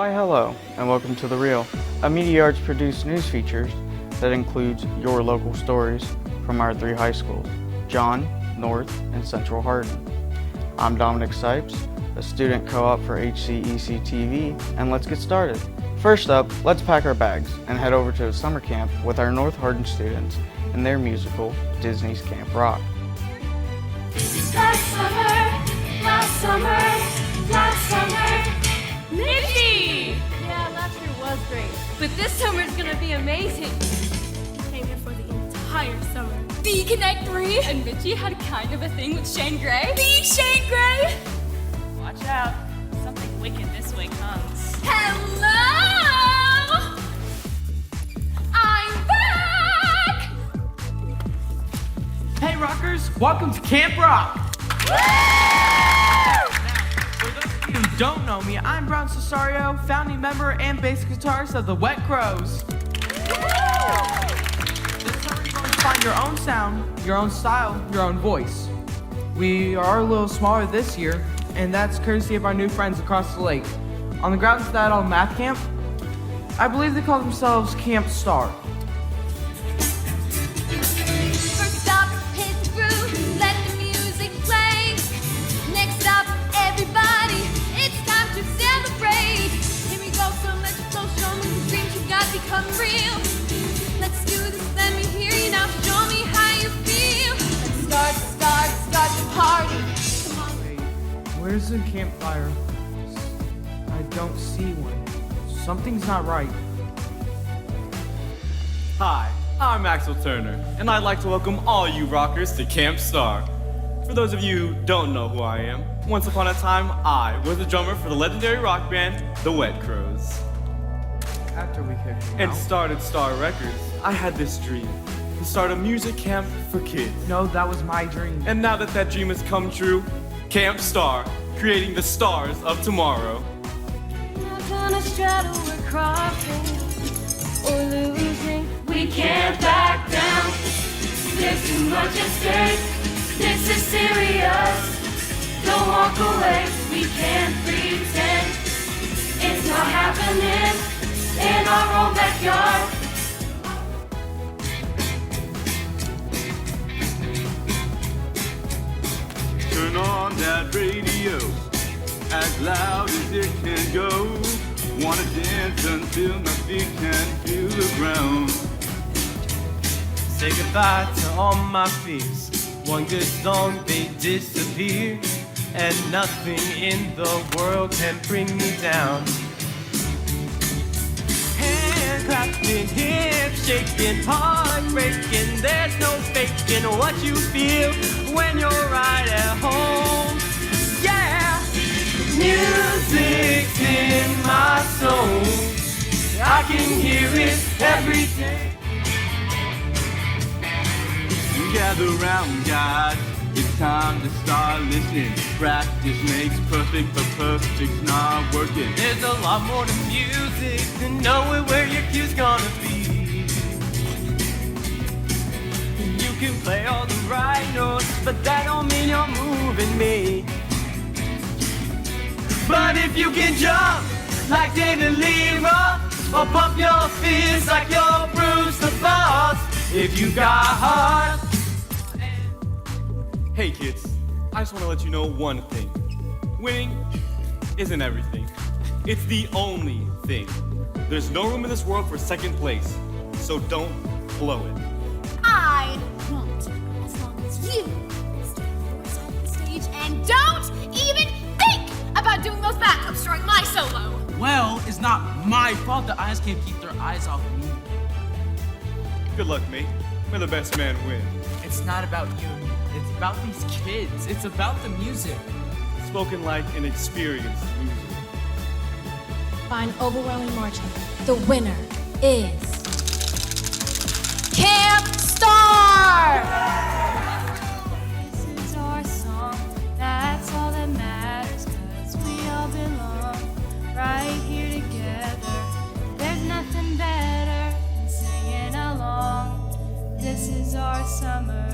Why hello, and welcome to The Real, a Media Arts produced news feature that includes your local stories from our 3 high schools, John, North, and Central Hardin. I'm Dominic Sipes, a student co-op for HCEC-TV, and let's get started. First up, let's pack our bags and head over to a summer camp with our North Hardin students in their musical, Disney's Camp Rock. Last summer, Nikki! Yeah, last year was great. But this summer's gonna be amazing. We came here for the entire summer. The Connect 3! And Mitchie had kind of a thing with Shane Gray. The Shane Gray! Watch out, something wicked this way comes. Hello! I'm back! Hey rockers, welcome to Camp Rock! For those of you who don't know me, I'm Brown Cesario, founding member and bass guitarist of the Wet Crows. This summer you're going to find your own sound, your own style, your own voice. We are a little smaller this year, and that's courtesy of our new friends across the lake. On the grounds of that old math camp, I believe they call themselves Camp Star. first stop, hit the groove, let the music play. Next stop, everybody, it's time to celebrate. Here we go, so let's go, show me the dreams you got become real. Let's do this, let me hear you now, show me how you feel. Let's start the party. Come on. Wait, where's the campfire? I don't see one. Something's not right. Hi, I'm Axel Turner, and I'd like to welcome all you rockers to Camp Star. For those of you who don't know who I am, once upon a time, I was the drummer for the legendary rock band, the Wet Crows. After we kicked him And out. started Star Records, I had this dream, to start a music camp for kids. No, that was my dream. And now that that dream has come true, Camp Star, creating the stars of tomorrow. Not gonna straddle, we're crossing or losing. We can't back down. There's too much at stake. This is serious. Don't walk away. We can't pretend it's not happening in our own backyard. Turn on that radio, as loud as it can go. Wanna dance until my feet can't feel the ground. Say goodbye to all my fears. One good song, they disappear, and nothing in the world can bring me down. Hand clapping, hips shaking, heart breaking. There's no faking what you feel when you're right at home. Yeah, music's in my soul. I can hear it every day. Gather round, guys. It's time to start listening. Practice makes perfect, but perfect's not working. There's a lot more to music than knowing where your cue's gonna be. You can play all the right notes, but that don't mean you're moving me. But if you can jump like David Lima, or pump your fist like you're Bruce the Boss, if you got heart. Hey kids, I just want to let you know one thing. Winning isn't everything. It's the only thing. There's no room in this world for second place, so don't blow it. I won't, as long as you stay yours on the stage and don't even think about doing those backups during my solo. Well, it's not my fault the eyes can't keep their eyes off me. Good luck, mate. May the best man win. It's not about you. It's about these kids. It's about the music. Spoken like an experienced loser. By an overwhelming margin, the winner is Camp Star! This is our song, that's all that matters, 'cause we all belong right here together. There's nothing better than singing along. This is our summer,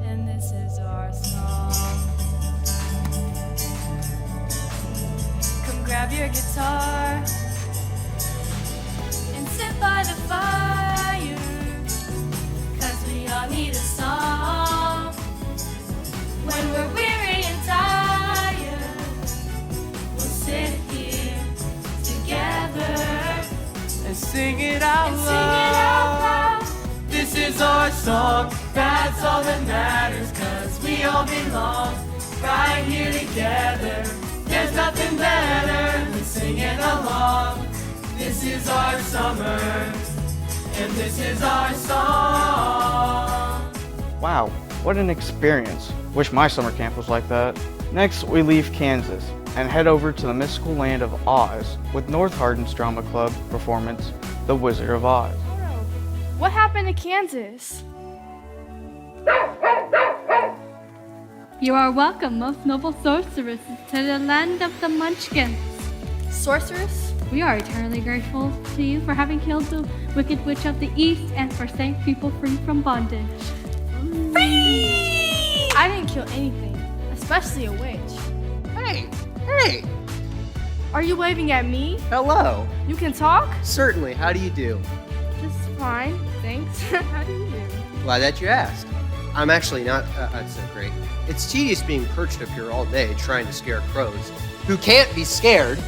and this is our song. Come grab grab your guitar and sit by the fire, 'cause we all need a song when we're weary and tired. We'll sit here together And sing it out and sing it out loud. This is our song, that's all that matters, 'cause we all belong right here together. There's nothing better than singing along. This is our summer, and this is our song. Wow, what an experience. Wish my summer camp was like that. Next, we leave Kansas and head over to the mystical land of Oz with North Hardin's drama club performance, The Wizard of Oz. What happened to Kansas? You are welcome, most noble sorceresses, to the land of the Munchkins. Sorceress? We are eternally grateful to you for having killed the wicked witch of the East and for setting people free from bondage. Free! I didn't kill anything, especially a witch. Hey! Are you waving at me? Hello! You can talk? Certainly, how do you do? Just fine, thanks. How do you do? Glad that you asked. I'm actually not so great. It's tedious being perched up here all day trying to scare crows, who can't be scared.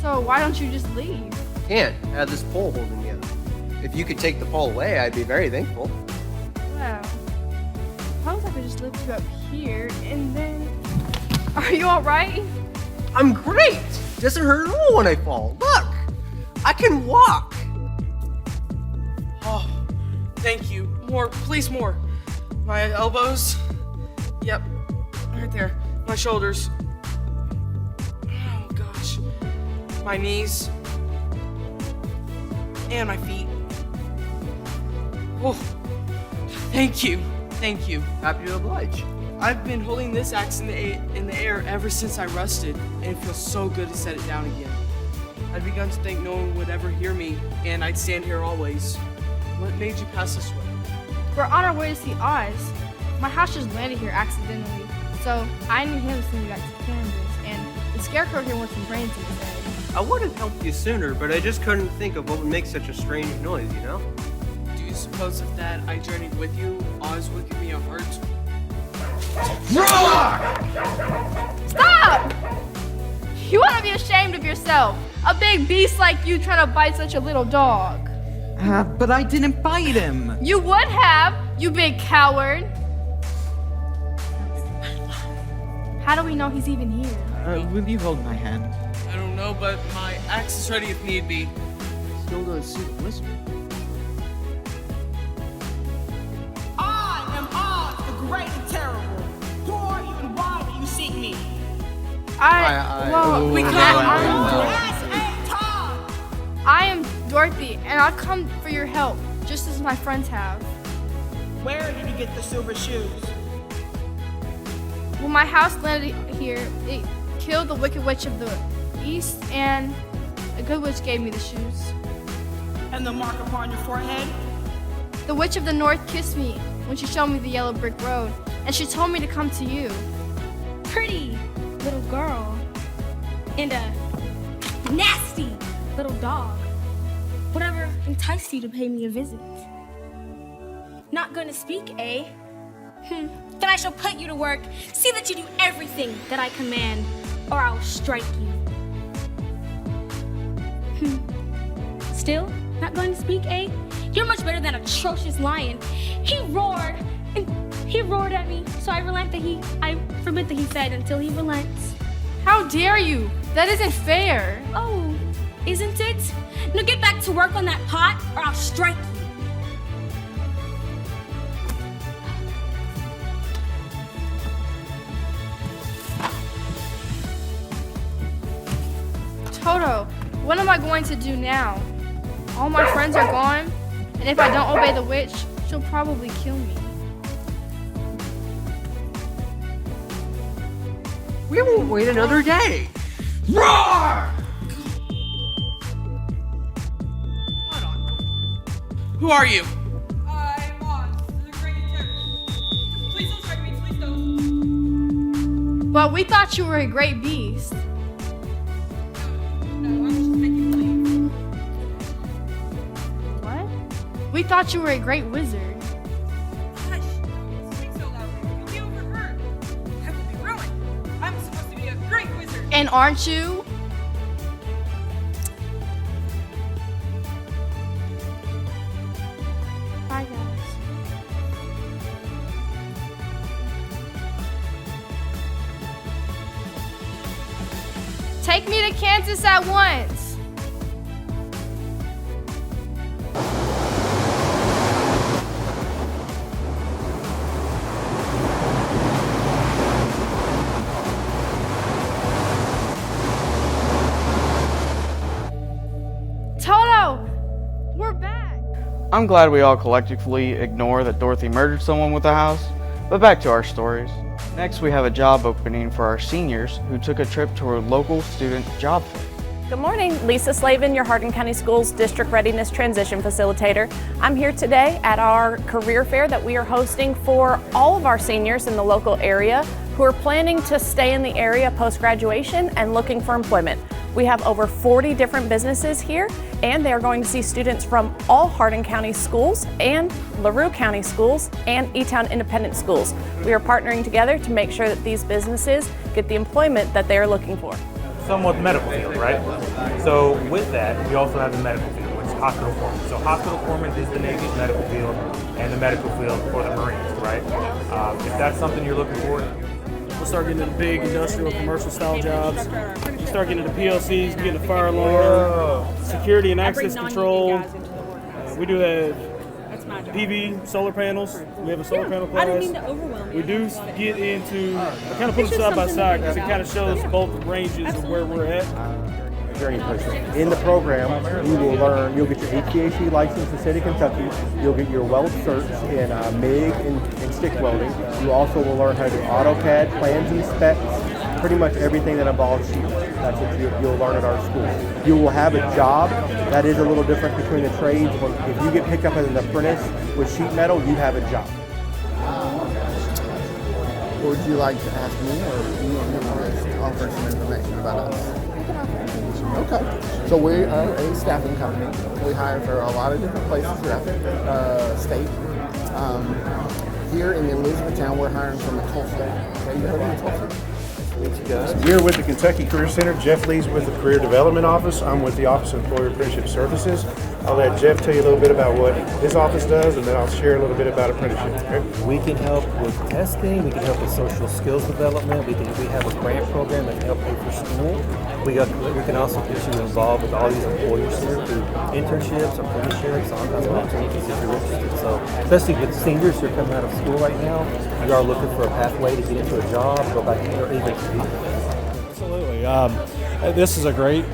So why don't you just leave? Can't. I have this pole holding me up. If you could take the pole away, I'd be very thankful. Well, suppose I could just lift you up here and then... Are you alright? I'm great! Doesn't hurt at all when I fall. Look! I can walk! Oh, thank you. More, please more. My elbows. Yep, right there. My shoulders. Oh gosh. My knees. And my feet. Oh, thank you. Thank you. Happy to oblige. I've been holding this axe in the air ever since I rusted, and it feels so good to set it down again. I'd begun to think no one would ever hear me, and I'd stand here always. What made you pass this way? We're on our way to see Oz. My house just landed here accidentally, so I need him to send me back to Kansas, and the scarecrow here wants some brains in his head. I would have helped you sooner, but I just couldn't think of what would make such a strange noise, you know? Do you suppose if that I journeyed with you, Oz would give me a heart? Stop! You ought to be ashamed of yourself. A big beast like you trying to bite such a little dog. But I didn't bite him. You would have, you big coward. How do we know he's even here? Will you hold my hand? I don't know, but my axe is ready if need be. Still don't see the whisper. I am Oz, the great and terrible. Who are you and why do you seek me? We I am Dorothy, and I've come for your help, just as my friends have. Where did you get the silver shoes? When my house landed here, it killed the wicked witch of the East, and a good witch gave me the shoes. And the mark upon your forehead? The witch of the North kissed me when she showed me the yellow brick road, and she told me to come to you. Pretty little girl and a nasty little dog. Whatever enticed you to pay me a visit? Not gonna speak, eh? Then I shall put you to work. See that you do everything that I command, or I'll strike you. Still not going to speak, eh? You're much better than an atrocious lion. He roared at me, so I forbid that he fed until he relents. How dare you? That isn't fair. Oh, isn't it? Now get back to work on that pot, or I'll strike you. Toto, what am I going to do now? All my friends are gone, and if I don't obey the witch, she'll probably kill me. We won't wait another day. Roar! Who are you? I'm Oz, the great and terrible. Please don't strike me, please don't. But we thought you were a great beast. We thought you were a great wizard. Hush! Don't speak so loudly. You'll be overheard. I will be ruined. I'm supposed to be a great wizard. And aren't you? Bye, guys. Take me to Kansas at once. Toto, we're back. I'm glad we all collectively ignore that Dorothy murdered someone with the house, but back to our stories. Next, we have a job opening for our seniors who took a trip to a local student job fair. Good morning, Lisa Slavin, your Hardin County Schools District Readiness Transition Facilitator. I'm here today at our career fair that we are hosting for all of our seniors in the local area who are planning to stay in the area post-graduation and looking for employment. We have over 40 different businesses here, and they are going to see students from all Hardin County schools and LaRue County schools and E-Town Independent schools. We are partnering together to make sure that these businesses get the employment that they are looking for. Somewhat medical field, right? So with that, we also have the medical field, which is hospital foreman. So hospital foreman is the Navy's medical field and the medical field for the Marines, right? If that's something you're looking for, we'll start getting into big industrial, commercial style jobs. You start getting into PLCs, you get into fire alarm, security and access control. We do have PV, solar panels. We have a solar panel class. I don't mean to overwhelm you. We do get into, I kind of put them side by side because it kind of shows both ranges of where we're at. Very impressive. In the program, you will learn, you'll get your HCEC license in the state of Kentucky, you'll get your weld certs in MIG and stick welding. You also will learn how to do AutoCAD, plans and specs, pretty much everything that involves sheet metal. That's what you'll learn at our school. You will have a job that is a little different between the trades. If you get picked up as an apprentice with sheet metal, you have a job. What would you like to ask me, or you want to offer some information about us? Okay, so we are a staffing company. We hire for a lot of different places throughout the state. Here in Elizabethtown, we're hiring from Tulsa. Have you heard of Tulsa? We're with the Kentucky Career Center. Jeff Lee's with the Career Development Office. I'm with the Office of Employer Apprenticeship Services. I'll let Jeff tell you a little bit about what his office does, and then I'll share a little bit about apprenticeship. Okay? We can help with testing. We can help with social skills development. We have a grant program that can help pay for school. We can also get you involved with all these employers here through internships, apprenticeships, all kinds of opportunities if you're interested. So, especially with seniors who are coming out of school right now, you are looking for a pathway to get into a job, go back or even compete. Absolutely. This is a great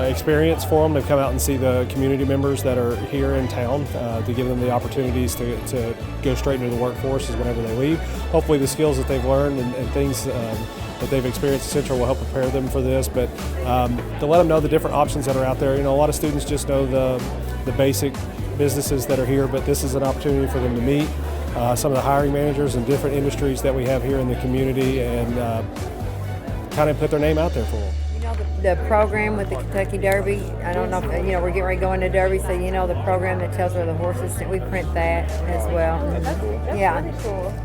experience for them to come out and see the community members that are here in town, to give them the opportunities to go straight into the workforce whenever they leave. Hopefully the skills that they've learned and things that they've experienced at Central will help prepare them for this, but to let them know the different options that are out there. You know, a lot of students just know the basic businesses that are here, but this is an opportunity for them to meet some of the hiring managers in different industries that we have here in the community and kind of put their name out there for them. The program with the Kentucky Derby, I don't know if, we're getting ready to go into Derby, so the program that tells where the horses, we print that as well. Yeah,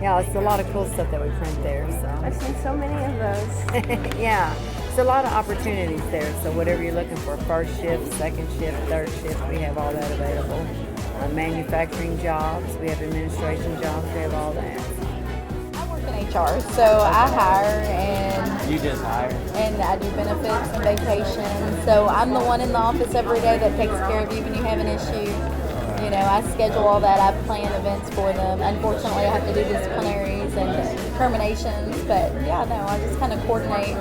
yeah, it's a lot of cool stuff that we print there. So I've seen so many of those. Yeah, it's a lot of opportunities there. So whatever you're looking for, first shift, second shift, third shift, we have all that available. Manufacturing jobs, we have administration jobs, we have all that. HR, so I hire and You just hire? and I do benefits and vacation. So I'm the one in the office every day that takes care of you when you have an issue. I schedule all that. I plan events for them. Unfortunately, I have to do disciplinaries and terminations, but I just kind of coordinate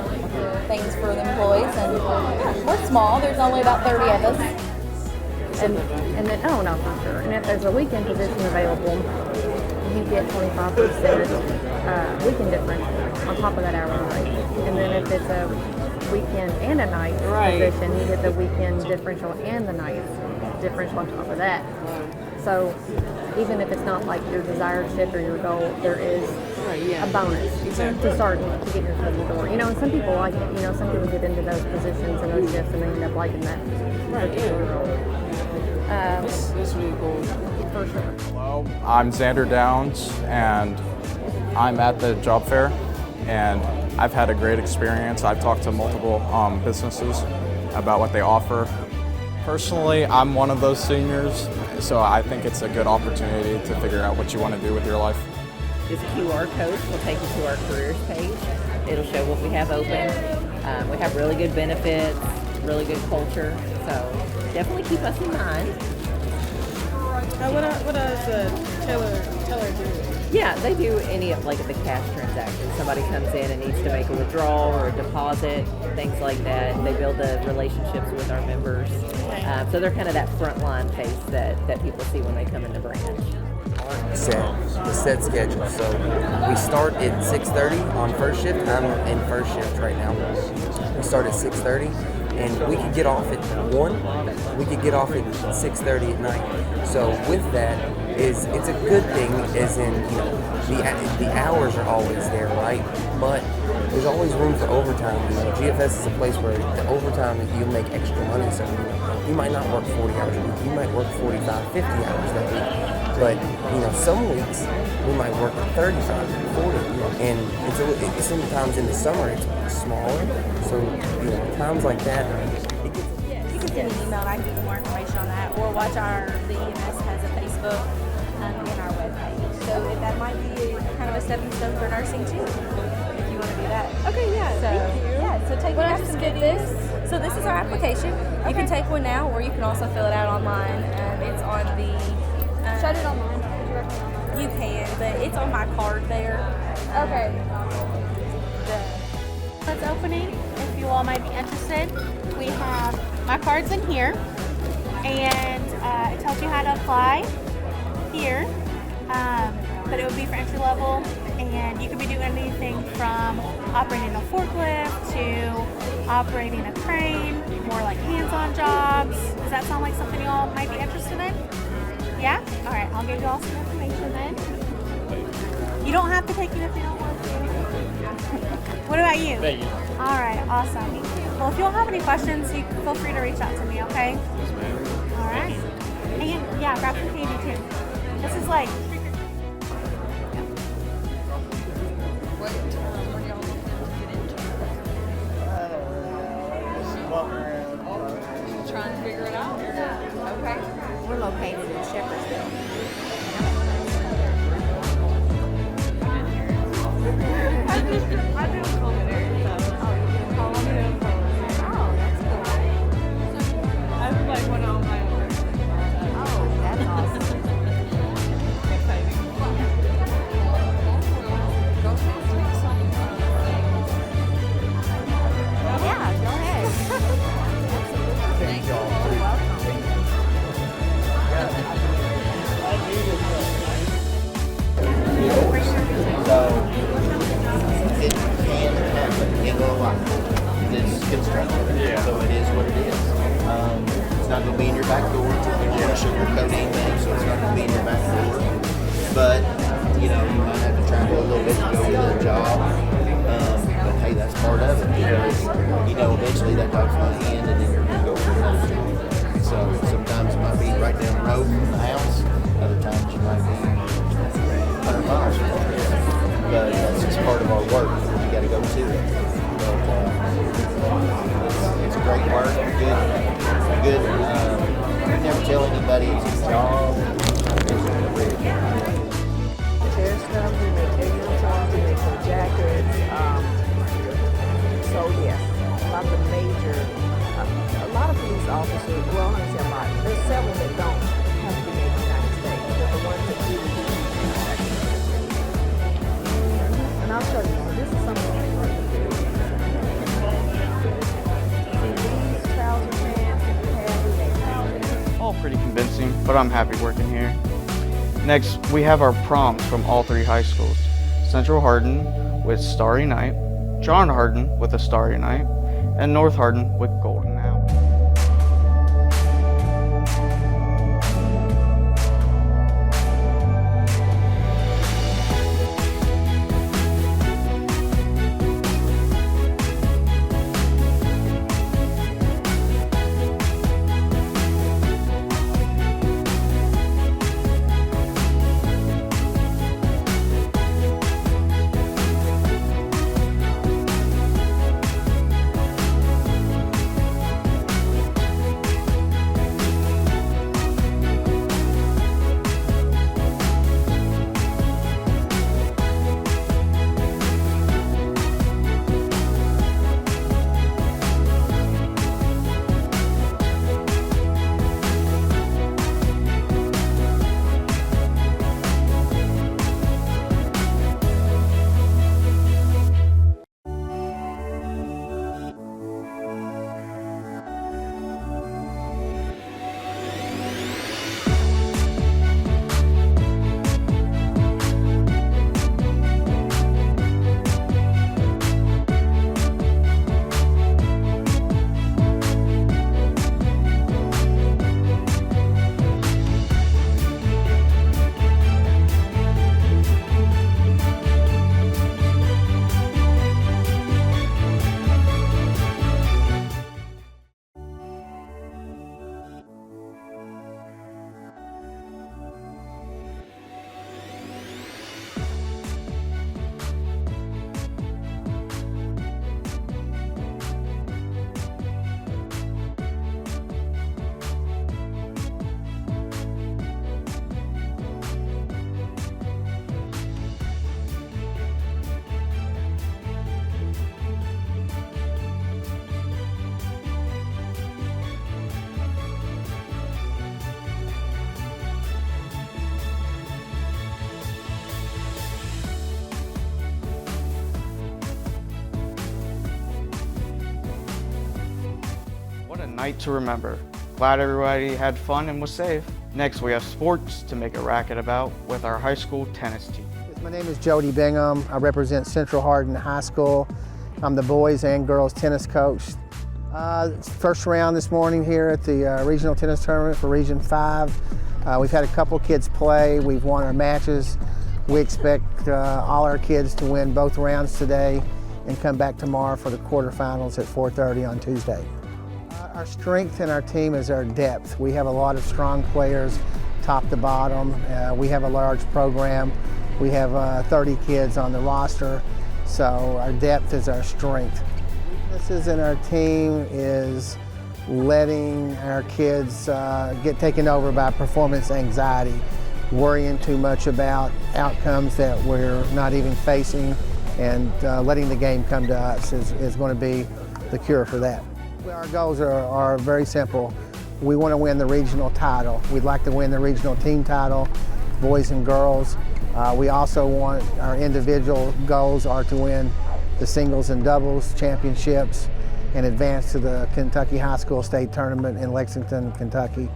things for the employees. And we're small. There's only about 30 of us. And then, for sure. And if there's a weekend position available, you get 25% weekend differential on top of that hourly rate. And then if it's a weekend and a night position, you get the weekend differential and the night differential on top of that. So even if it's not like your desired shift or your goal, there is a bonus to start to get your foot in the door. And some people like it. Some people get into those positions and those shifts and they end up liking that particular role. This really cool. for sure. Hello, I'm Xander Downs, and I'm at the job fair, and I've had a great experience. I've talked to multiple businesses about what they offer. Personally, I'm one of those seniors, so I think it's a good opportunity to figure out what you want to do with your life. This QR code will take you to our careers page. It'll show what we have open. We have really good benefits, really good culture, so definitely keep us in mind. What does teller do? Yeah, they do any of like the cash transactions. Somebody comes in and needs to make a withdrawal or a deposit, things like that. They build the relationships with our members. So they're kind of that frontline face that people see when they come in the branch. The set schedule. So we start at 6:30 on first shift. I'm in first shift right now. We start at 6:30, and we could get off at 1. We could get off at 6:30 at night. So with that, it's a good thing, as in, you know, the hours are always there, right? But there's always room for overtime. You know, GFS is a place where the overtime, you'll make extra money. So you might not work 40 hours a week. You might work 45, 50 hours that week. But, you know, some weeks we might work 35, 40, and it's sometimes in the summer it's smaller. So, you know, times like that, You can send an email and I can give you more information on that, or watch the EMS has a Facebook and our webpage. So if that might be kind of a stepping stone for nursing too, if you want to do that. Okay, yeah, thank you. Yeah, so take some videos. So this is our application. You can take one now, or you can also fill it out online. It's on the... Should I do it online? Would you recommend online? You can, but it's on my card there. Okay. It's opening. If you all might be interested, we have my cards in here, and it tells you how to apply here. But it would be for entry level, and you could be doing anything from operating a forklift to operating a crane, more like hands-on jobs. Does that sound like something you all might be interested in? Yeah? All right, I'll give you all some information then. You don't have to take it if you don't want to. What about you? Thank you. All right, awesome. Well, if you all have any questions, you feel free to reach out to me, okay? Yes, ma'am. All right. And yeah, grab some candy too. This is like... Trying to figure it out. Okay. We're located in Shepherdsville. I do culinary stuff. Oh, you do culinary? Oh, that's cool. I have like one on my own. Oh, that's awesome. Exciting. Yeah, go ahead. Thank you. So it can happen in real life. It's construction. Yeah. So it is what it is. It's not going to be in your back door. We don't want to sugarcoat anything, so it's not going to be in your back door. But, you know, you might have to travel a little bit to go to the job. But hey, that's part of it. Because, you know, eventually that job's going to end and then you're going to go for another job. So sometimes it might be right down the road from the house. Other times you might be 100 miles from there. But that's just part of our work. You got to go to it. But it's great work. Good. You never tell anybody it's a job. It's a career. Hair stuff, we make their uniforms, we make their jackets. So yes, a lot of police officers, well, I'm gonna say a lot. There's several that don't have to be made in the United States, but the ones that do. And I'll show you. This is something I learned to do. These trouser pants and pants, we make trousers. All pretty convincing, but I'm happy working here. Next, we have our proms from all 3 high schools. Central Hardin with Starry Night, John Hardin with A Starry Night, and North Hardin with Golden Hour. night to remember. Glad everybody had fun and was safe. Next, we have sports to make a racket about with our high school tennis team. My name is Jody Bingham. I represent Central Hardin High School. I'm the boys and girls tennis coach. First round this morning here at the regional tennis tournament for Region 5. We've had a couple kids play. We've won our matches. We expect all our kids to win both rounds today and come back tomorrow for the quarterfinals at 4:30 on Tuesday. Our strength in our team is our depth. We have a lot of strong players, top to bottom. We have a large program. We have 30 kids on the roster, so our depth is our strength. Weaknesses in our team is letting our kids get taken over by performance anxiety, worrying too much about outcomes that we're not even facing, and letting the game come to us is going to be the cure for that. Our goals are very simple. We want to win the regional title. We'd like to win the regional team title, boys and girls. We also want, our individual goals are to win the singles and doubles championships and advance to the Kentucky High School State Tournament in Lexington, Kentucky.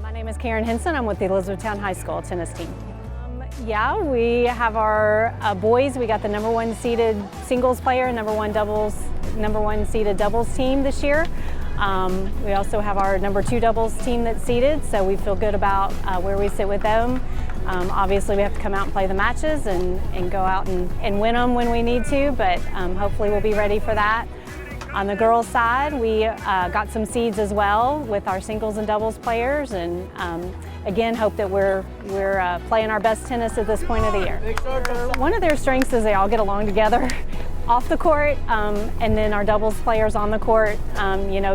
My name is Karen Henson. I'm with the Elizabethtown High School tennis team. Yeah, we have our boys. We got the #1 seeded singles player, #1 seeded doubles team this year. We also have our #2 doubles team that's seeded, so we feel good about where we sit with them. Obviously, we have to come out and play the matches and go out and win them when we need to, but hopefully we'll be ready for that. On the girls' side, we got some seeds as well with our singles and doubles players, and again, hope that we're playing our best tennis at this point of the year. One of their strengths is they all get along together off the court, and then our doubles players on the court,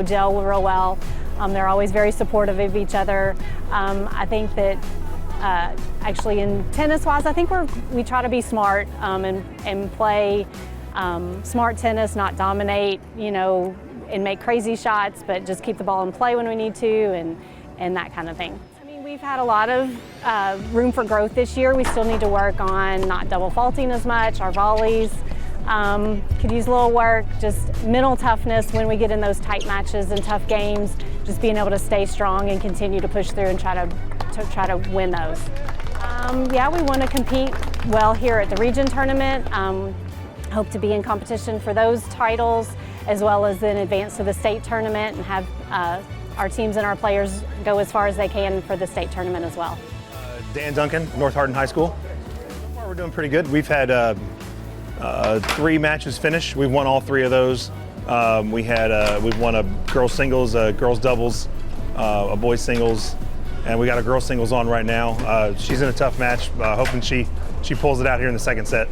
gel real well. They're always very supportive of each other. I think that actually in tennis-wise, I think we try to be smart and play smart tennis, not dominate, and make crazy shots, but just keep the ball in play when we need to and that kind of thing. I mean, we've had a lot of room for growth this year. We still need to work on not double faulting as much, our volleys. Could use a little work, just mental toughness when we get in those tight matches and tough games, just being able to stay strong and continue to push through and try to win those. Yeah, we want to compete well here at the region tournament. Hope to be in competition for those titles, as well as then advance to the state tournament and have our teams and our players go as far as they can for the state tournament as well. Dan Duncan, North Hardin High School. So far we're doing pretty good. We've had 3 matches finished. We've won all 3 of those. We've won a girls singles, a girls doubles, a boys singles, and we got a girls singles on right now. She's in a tough match, hoping she pulls it out here in the second set.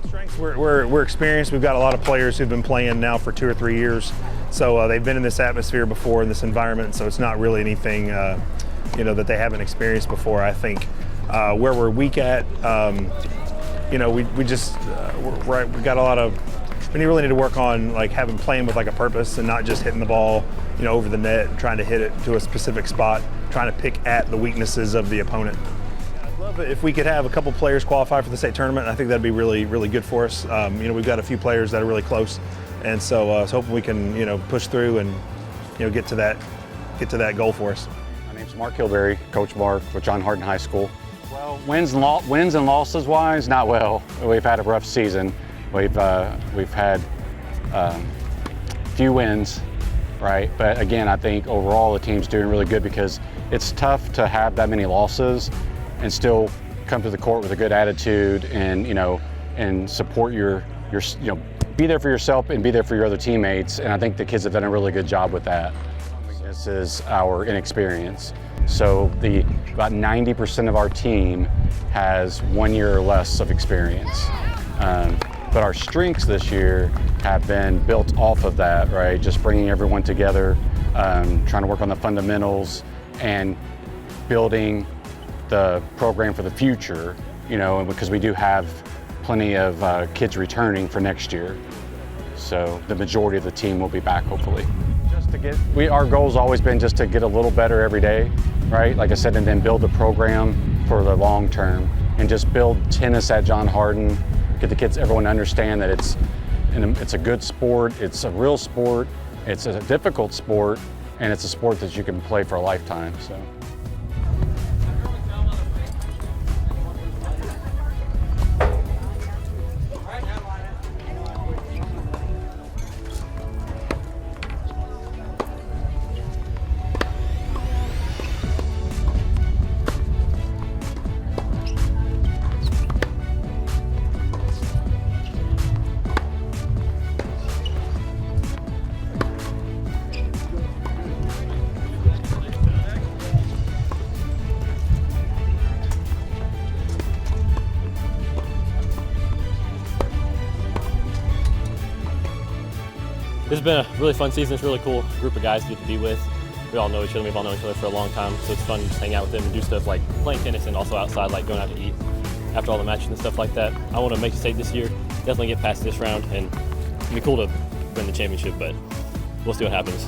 Strengths, we're experienced. We've got a lot of players who've been playing now for 2 or 3 years, so they've been in this atmosphere before, in this environment, so it's not really anything that they haven't experienced before. I think where we're weak at, we got a lot of. We really need to work on playing with a purpose and not just hitting the ball, over the net, trying to hit it to a specific spot, trying to pick at the weaknesses of the opponent. I'd love it if we could have a couple players qualify for the state tournament. I think that'd be really, really good for us. We've got a few players that are really close, and so I was hoping we can, push through and, get to that goal for us. My name's Mark Kilberry, Coach Mark with John Hardin High School. Well, wins and losses wise, not well. We've had a rough season. We've had few wins, right? But again, I think overall the team's doing really good because it's tough to have that many losses and still come to the court with a good attitude and and support your be there for yourself and be there for your other teammates. And I think the kids have done a really good job with that. This is our inexperience. So about 90% of our team has 1 year or less of experience. But our strengths this year have been built off of that, right? Just bringing everyone together, trying to work on the fundamentals and building the program for the future, because we do have plenty of kids returning for next year. So the majority of the team will be back, hopefully. Our goal's always been just to get a little better every day, right? Like I said, and then build the program for the long term and just build tennis at John Hardin, get the kids, everyone to understand that it's a good sport, it's a real sport, it's a difficult sport, and it's a sport that you can play for a lifetime. So. This has been a really fun season. It's a really cool group of guys to get to be with. We all know each other. We've all known each other for a long time, so it's fun to just hang out with them and do stuff like playing tennis and also outside, like going out to eat after all the matches and stuff like that. I want to make a state this year, definitely get past this round, and it'd be cool to win the championship, but we'll see what happens.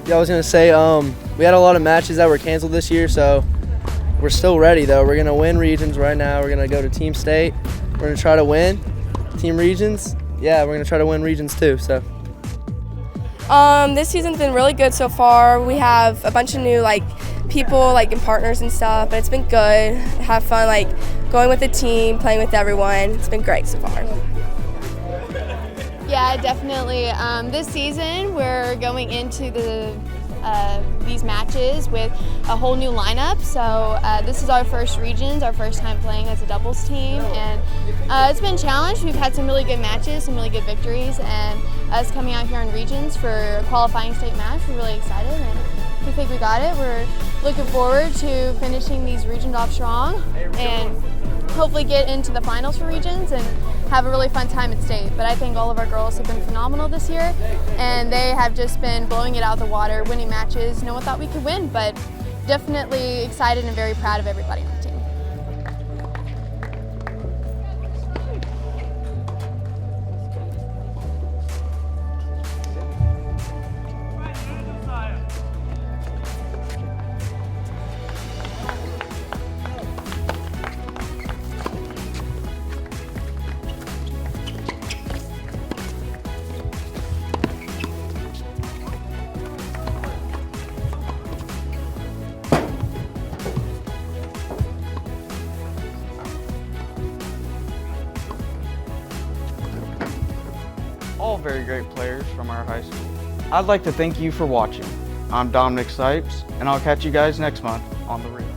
Yeah, I was going to say, we had a lot of matches that were canceled this year, so we're still ready, though. We're going to win regions right now. We're going to go to team state. We're going to try to win team regions. Yeah, we're going to try to win regions too. So. This season's been really good so far. We have a bunch of new people and partners and stuff, but it's been good. Have fun going with the team, playing with everyone. It's been great so far. Yeah, definitely. This season we're going into these matches with a whole new lineup. So this is our first regions, our first time playing as a doubles team, and it's been a challenge. We've had some really good matches, some really good victories, and us coming out here in regions for a qualifying state match, we're really excited and we think we got it. We're looking forward to finishing these regions off strong and hopefully get into the finals for regions and have a really fun time at state. But I think all of our girls have been phenomenal this year, and they have just been blowing it out of the water, winning matches. No one thought we could win, but definitely excited and very proud of everybody on the team. All very great players from our high school. I'd like to thank you for watching. I'm Dominic Sipes, and I'll catch you guys next month on The Reel.